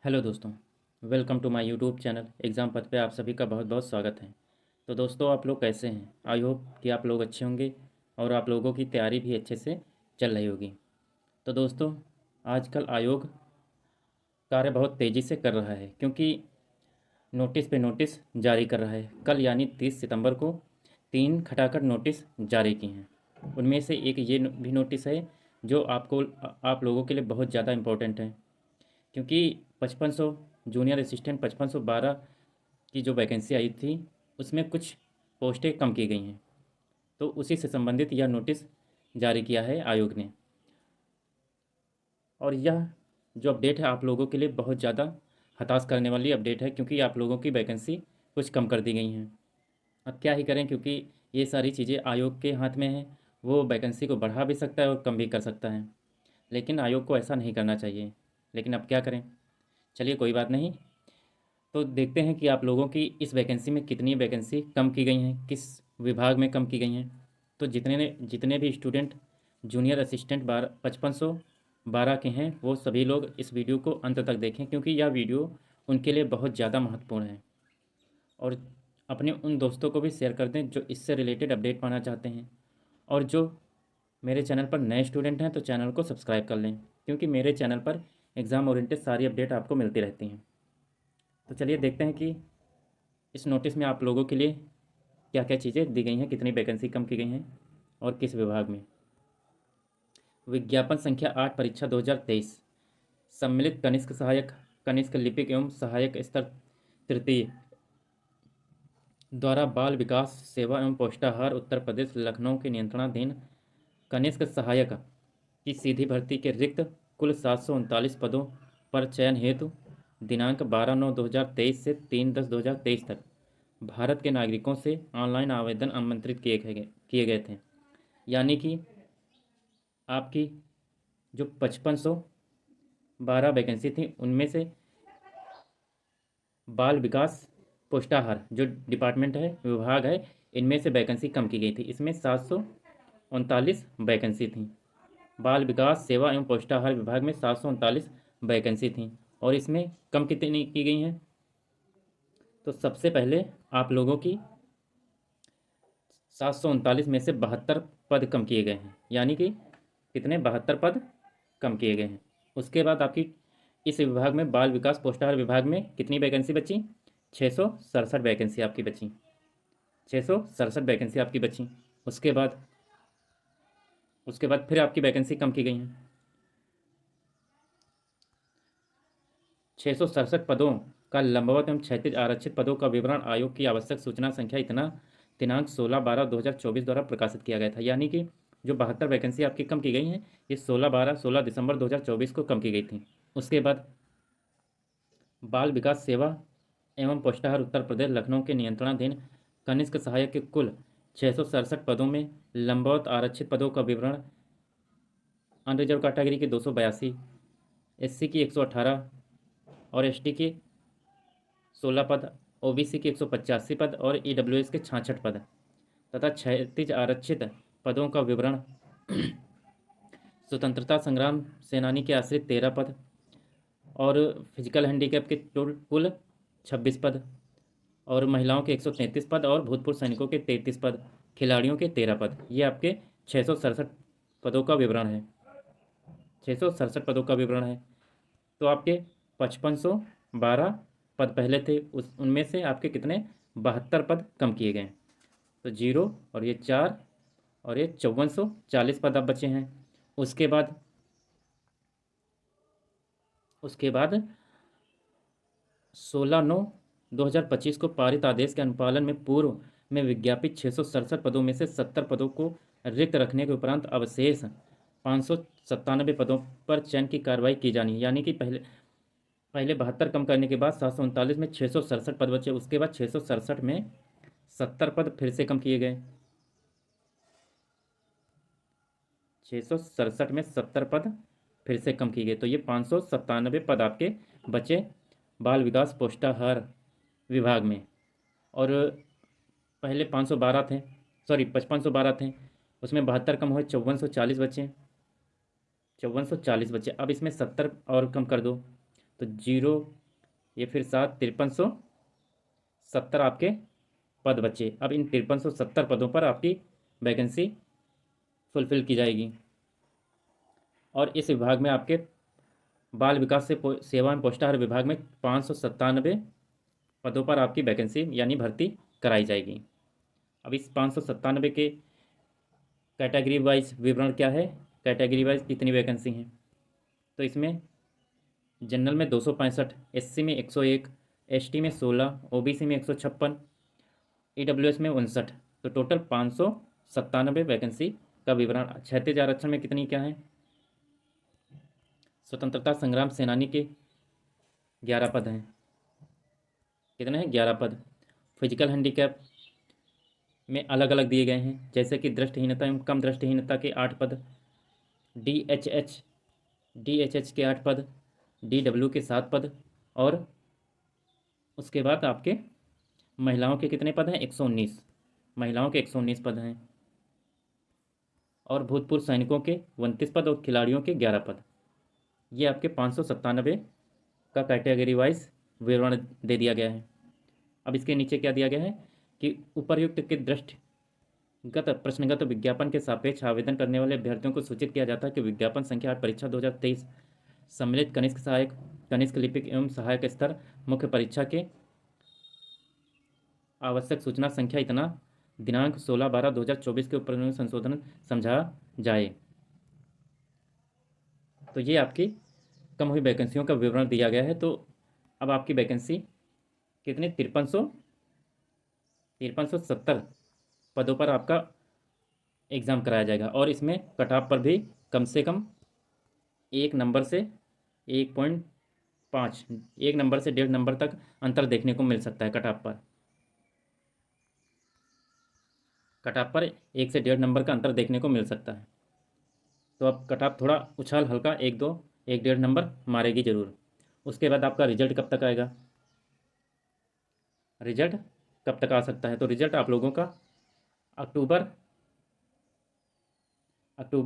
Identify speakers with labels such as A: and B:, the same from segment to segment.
A: Hello दोस्तों। Welcome to my YouTube channel exam path पे आप सभी का बहुत बहुत स्वागत है। तो दोस्तों, आप लोग कैसे हैं? आई होप कि आप लोग अच्छे होंगे और आप लोगों की तैयारी भी अच्छे से चल रही होगी। तो दोस्तों, आजकल आयोग कार्य बहुत तेज़ी से कर रहा है, क्योंकि नोटिस पे नोटिस जारी कर रहा है। कल यानी 30 सितंबर को 3 खटाखट नोटिस जारी किए हैं। उनमें से एक ये भी नोटिस है जो आप लोगों के लिए बहुत ज़्यादा इम्पोर्टेंट है, क्योंकि 5500 जूनियर असिस्टेंट 5512 की जो वैकेंसी आई थी, उसमें कुछ पोस्टें कम की गई हैं। तो उसी से संबंधित यह नोटिस जारी किया है आयोग ने। और यह जो अपडेट है आप लोगों के लिए बहुत ज़्यादा हताश करने वाली अपडेट है, क्योंकि आप लोगों की वैकेंसी कुछ कम कर दी गई हैं। अब क्या ही करें, क्योंकि ये सारी चीज़ें आयोग के हाथ में हैं। वो वैकेंसी को बढ़ा भी सकता है और कम भी कर सकता है, लेकिन आयोग को ऐसा नहीं करना चाहिए। लेकिन अब क्या करें, चलिए कोई बात नहीं। तो देखते हैं कि आप लोगों की इस वैकेंसी में कितनी वैकेंसी कम की गई हैं, किस विभाग में कम की गई हैं। तो जितने भी स्टूडेंट जूनियर असिस्टेंट 5512 के हैं, वो सभी लोग इस वीडियो को अंत तक देखें, क्योंकि यह वीडियो उनके लिए बहुत ज़्यादा महत्वपूर्ण है। और अपने उन दोस्तों को भी शेयर कर दें जो इससे रिलेटेड अपडेट पाना चाहते हैं। और जो मेरे चैनल पर नए स्टूडेंट हैं, तो चैनल को सब्सक्राइब कर लें, क्योंकि मेरे चैनल पर एग्ज़ाम ओरिएंटेड सारी अपडेट आपको मिलती रहती हैं। तो चलिए देखते हैं कि इस नोटिस में आप लोगों के लिए क्या क्या चीज़ें दी गई हैं, कितनी वैकेंसी कम की गई हैं और किस विभाग में। विज्ञापन संख्या 8 परीक्षा 2023 सम्मिलित कनिष्क सहायक, कनिष्क लिपिक एवं सहायक स्तर तृतीय द्वारा बाल विकास सेवा एवं पोषाहार उत्तर प्रदेश लखनऊ के नियंत्रणाधीन कनिष्क सहायक की सीधी भर्ती के रिक्त कुल 739 पदों पर चयन हेतु दिनांक 12/9/2023 से 3/10/2023 तक भारत के नागरिकों से ऑनलाइन आवेदन आमंत्रित किए गए थे। यानी कि आपकी जो 5512 वैकेंसी थी, उनमें से बाल विकास पोषाहार जो डिपार्टमेंट है, विभाग है, इनमें से वैकेंसी कम की गई थी। इसमें 739 वैकेंसी थी। बाल विकास सेवा एवं पोषाहार विभाग में 739 वैकेंसी थी। और इसमें कम कितनी की गई हैं? तो सबसे पहले आप लोगों की 739 में से 72 पद कम किए गए हैं। यानी कि कितने? 72 पद कम किए गए हैं। उसके बाद आपकी इस विभाग में बाल विकास पोषाहार विभाग में कितनी वैकेंसी बची? 667 वैकेंसी आपकी बची। 667 वैकेंसी आपकी बची। उसके बाद फिर आपकी वैकेंसी कम की गई हैं। 667 पदों का लंबवत एवं क्षैतिज आरक्षित पदों का विवरण आयोग की आवश्यक सूचना संख्या इतना दिनांक 16/12/2024 द्वारा प्रकाशित किया गया था। यानी कि जो 72 वैकेंसी आपकी कम की गई हैं, ये 16 दिसंबर 2024 को कम की गई थी। उसके बाद बाल विकास सेवा एवं पोषाहार उत्तर प्रदेश लखनऊ के नियंत्रणाधीन कनिष्क सहायक के कुल 667 पदों में लंबवत आरक्षित पदों का विवरण अनरिजर्व कैटेगरी के 282, एससी की 118 और एसटी के 16 पद, ओबीसी के 185 पद और ईडब्ल्यूएस के 66 पद तथा क्षैतिज आरक्षित पदों का विवरण स्वतंत्रता संग्राम सेनानी के आश्रित 13 पद और फिजिकल हैंडीकैप के कुल 26 पद और महिलाओं के 133 पद और भूतपूर्व सैनिकों के 33 पद, खिलाड़ियों के 13 पद। ये आपके 667 पदों का विवरण है। 667 पदों का विवरण है। तो आपके 5512 पद पहले थे, उनमें से आपके कितने? 72 पद कम किए गए। तो 0 और ये 4 और ये 5440 पद अब बचे हैं। उसके बाद उसके बाद 16/9/2025 को पारित आदेश के अनुपालन में पूर्व में विज्ञापित 667 पदों में से 70 पदों को रिक्त रखने के उपरांत अवशेष 597 पदों पर चयन की कार्रवाई की जानी है। यानी कि पहले पहले 72 कम करने के बाद 739 में 667 पद बचे। उसके बाद 667 में 70 पद फिर से कम किए गए। 667 में 70 पद फिर से कम किए गए। तो ये 597 पद आपके बचे बाल विकास पोषाहार विभाग में। और पहले 512 थे, सॉरी 5512 थे, उसमें 72 कम हुए, 5440 बचे। 5440 बचे। अब इसमें 70 और कम कर दो, तो 0 ये फिर 7 5370 आपके पद बचे। अब इन 5370 पदों पर आपकी वैकेंसी फुलफ़िल की जाएगी। और इस विभाग में आपके बाल विकास से सेवा एवं पोस्टाहार विभाग में 597 पदों पर आपकी वैकेंसी यानी भर्ती कराई जाएगी। अब इस 597 के कैटेगरी वाइज विवरण क्या है, कैटेगरी वाइज कितनी वैकेंसी हैं, तो इसमें जनरल में 265, एससी में 101, एसटी में 16, ओबीसी में 156, ईडब्ल्यूएस में 59, तो टोटल 597 वैकेंसी का विवरण। क्षैतिज आरक्षण में कितनी क्या है, स्वतंत्रता संग्राम सेनानी के 11 पद हैं। कितने हैं, 11 पद। फिजिकल हैंडीकैप में अलग अलग दिए गए हैं, जैसे कि दृष्टिहीनता एवं कम दृष्टिहीनता के 8 पद, डीएचएच के 8 पद, डीडब्ल्यू के 7 पद, और उसके बाद आपके महिलाओं के कितने पद हैं, 119, महिलाओं के 119 पद हैं, और भूतपूर्व सैनिकों के 29 पद और खिलाड़ियों के 11 पद। ये आपके 597 का कैटेगरी वाइज विवरण दे दिया गया है। अब इसके नीचे क्या दिया गया है कि उपर्युक्त के दृष्टिगत प्रश्नगत विज्ञापन के सापेक्ष आवेदन करने वाले अभ्यर्थियों को सूचित किया जाता है कि विज्ञापन संख्या 8 परीक्षा 2023 सम्मिलित कनिष्ठ सहायक, कनिष्ठ लिपिक एवं सहायक स्तर मुख्य परीक्षा के आवश्यक सूचना संख्या इतना दिनांक 16/12/2024 के ऊपर संशोधन समझा जाए। तो ये आपकी कम हुई वैकेंसियों का विवरण दिया गया है। तो अब आपकी वैकेंसी कितनी, 5370 पदों पर आपका एग्ज़ाम कराया जाएगा, और इसमें कट ऑफ पर भी कम से कम 1 नंबर से 1.5, 1 नंबर से 1.5 नंबर तक अंतर देखने को मिल सकता है कट ऑफ पर। कट ऑफ पर 1 से 1.5 नंबर का अंतर देखने को मिल सकता है। तो अब कट ऑफ थोड़ा उछाल हल्का 1-1.5 नंबर मारेगी ज़रूर। उसके बाद आपका रिजल्ट कब तक आएगा, रिजल्ट कब तक आ सकता है, तो रिजल्ट आप लोगों का अक्टूबर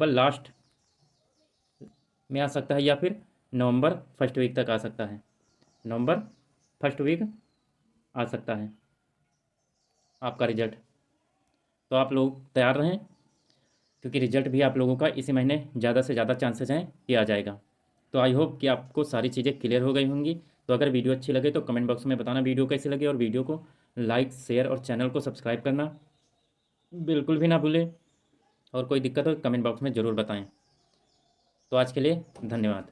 A: लास्ट में आ सकता है, या फिर नवंबर फर्स्ट वीक तक आ सकता है, नवंबर फर्स्ट वीक आ सकता है आपका रिजल्ट। तो आप लोग तैयार रहें, क्योंकि रिजल्ट भी आप लोगों का इसी महीने ज़्यादा से ज़्यादा चांसेस हैं कि आ जाएगा। तो आई होप कि आपको सारी चीज़ें क्लियर हो गई होंगी। तो अगर वीडियो अच्छी लगे तो कमेंट बॉक्स में बताना वीडियो कैसी लगी, और वीडियो को लाइक, शेयर और चैनल को सब्सक्राइब करना बिल्कुल भी ना भूलें। और कोई दिक्कत हो कमेंट बॉक्स में ज़रूर बताएं। तो आज के लिए धन्यवाद।